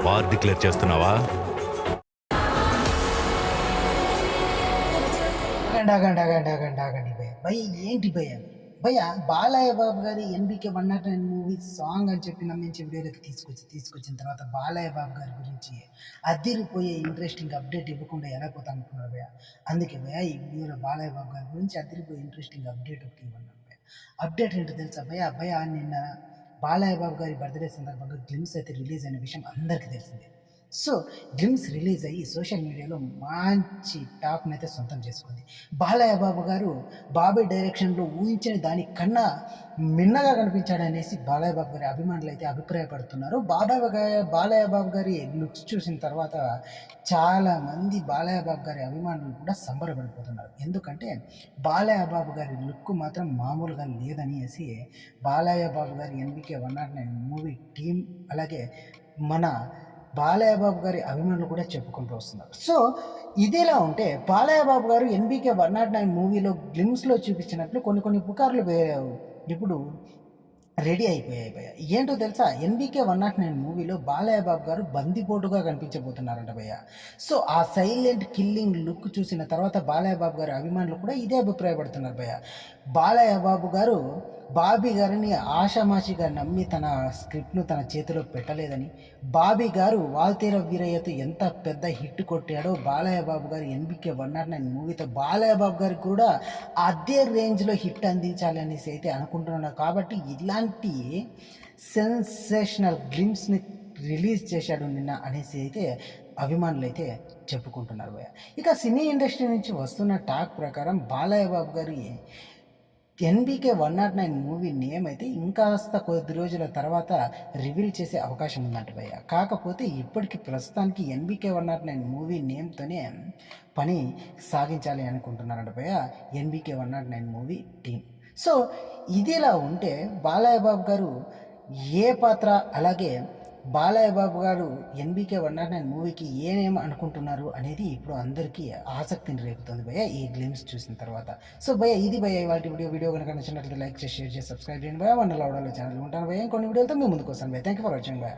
War declare చేస్తున్నావా? ఆగండి భయ్య. భయ్య ఏంటి భయ్య? భయ్య బాలయ్య బాబు గారి ఎన్బికే 109 మూవీ సాంగ్ అని చెప్పి నమ్మించి వీడియోలోకి తీసుకొచ్చిన తర్వాత బాలయ్య బాబు గారి గురించి అదిరిపోయే ఇంట్రెస్టింగ్ అప్డేట్ ఇవ్వకుండా ఎలా పోతా అనుకున్నారు భయ్య. అందుకే భయ్య ఈ వీడియోలో బాలయ్య బాబు గారి గురించి అదిరిపోయే ఇంట్రెస్టింగ్ అప్డేట్ ఒకటి ఇవ్వన్నాను భయ్య. అప్డేట్ ఏంటో తెలుసా భయ్య? భయ్య నిన్న బాలయ్య బాబు గారి బర్త్డే సందర్భంగా గ్లిమ్స్ అయితే రిలీజ్ అయిన విషయం అందరికీ తెలిసిందే. సో గ్లిమ్స్ రిలీజ్ అయ్యి సోషల్ మీడియాలో మంచి టాక్ని అయితే సొంతం చేసుకుంది. బాలయ్య బాబు గారు బాబీ డైరెక్షన్లో ఊహించిన దానికన్నా మిన్నగా కనిపించాడనేసి బాలయ్య బాబు గారి అభిమానులు అయితే అభిప్రాయపడుతున్నారు. బాలయ్య బాబు గారి లుక్స్ చూసిన తర్వాత చాలామంది బాలయ్య బాబు గారి అభిమానులు కూడా సంబరపడిపోతున్నారు. ఎందుకంటే బాలయ్య బాబు గారి లుక్ మాత్రం మామూలుగా లేదనేసి బాలయ్య బాబు గారి ఎన్బికే 109 మూవీ టీం అలాగే మన బాలయ్య బాబు గారి అభిమానులు కూడా చెప్పుకుంటూ వస్తున్నారు. సో ఇదిలా ఉంటే బాలయ్య బాబు గారు ఎన్బికే 109 మూవీలో గ్లిమ్స్లో చూపించినట్లు కొన్ని పుకార్లు ఇప్పుడు రెడీ అయిపోయాయి భయ్య. ఏంటో తెలుసా? ఎన్బికే 109 మూవీలో బాలయ్య బాబు గారు బందిపోటుగా కనిపించబోతున్నారంట భయ్య. సో ఆ సైలెంట్ కిల్లింగ్ లుక్ చూసిన తర్వాత బాలయ్య బాబు గారి అభిమానులు కూడా ఇదే అభిప్రాయపడుతున్నారు భయ్య. బాలయ్య బాబు గారు బాబీ గారిని ఆషామాషిగా నమ్మి తన స్క్రిప్ట్ను తన చేతిలో పెట్టలేదని, బాబీ గారు వాల్తేర వీరయ్యతో ఎంత పెద్ద హిట్ కొట్టాడో బాలయ్య బాబు గారు ఎన్బికే 109 మూవీతో బాలయ్య బాబు గారికి కూడా అదే రేంజ్లో హిట్ అందించాలి అనేసి అయితే అనుకుంటున్నాడు. కాబట్టి ఇలాంటి సెన్సేషనల్ గ్లిమ్స్ని రిలీజ్ చేశాడు నిన్న అనేసి అయితే అభిమానులు అయితే చెప్పుకుంటున్నారు భయ్య. ఇక సినీ ఇండస్ట్రీ నుంచి వస్తున్న టాక్ ప్రకారం బాలయ్య బాబు గారి ఎన్బికే 109 మూవీ నేమ్ అయితే ఇంకాస్త కొద్ది రోజుల తర్వాత రివీల్ చేసే అవకాశం ఉందంట భయ్య. కాకపోతే ఇప్పటికి ప్రస్తుతానికి ఎన్బికే 109 మూవీ నేమ్తోనే పని సాగించాలి అనుకుంటున్నారంట భయ్య ఎన్బికే 109 మూవీ టీం. సో ఇదిలా ఉంటే బాలయ్య బాబు గారు ఏ పాత్ర అలాగే బాలయ్య బాబు గారు ఎన్బికే 109 మూవీకి ఏమేమి అనుకుంటున్నారు అనేది ఇప్పుడు అందరికీ ఆసక్తిని రేపుతుంది భయ్య ఈ గ్లిమ్స్ చూసిన తర్వాత. సో భయ్య ఇది భయ్య ఇవాళ వీడియో కనుక నచ్చినట్లయితే లైక్ చేసి షేర్ చేసి సబ్స్క్రైబ్ చేయండి భయ్య. 1 లవడాలో ఛానల్ ఉంటాను భయ్య. ఇంకొన్ని వీడియోలతో మీ ముందుకు వస్తాను భయ్య. థ్యాంక్ యూ ఫర్ వాచింగ్ భయ్య.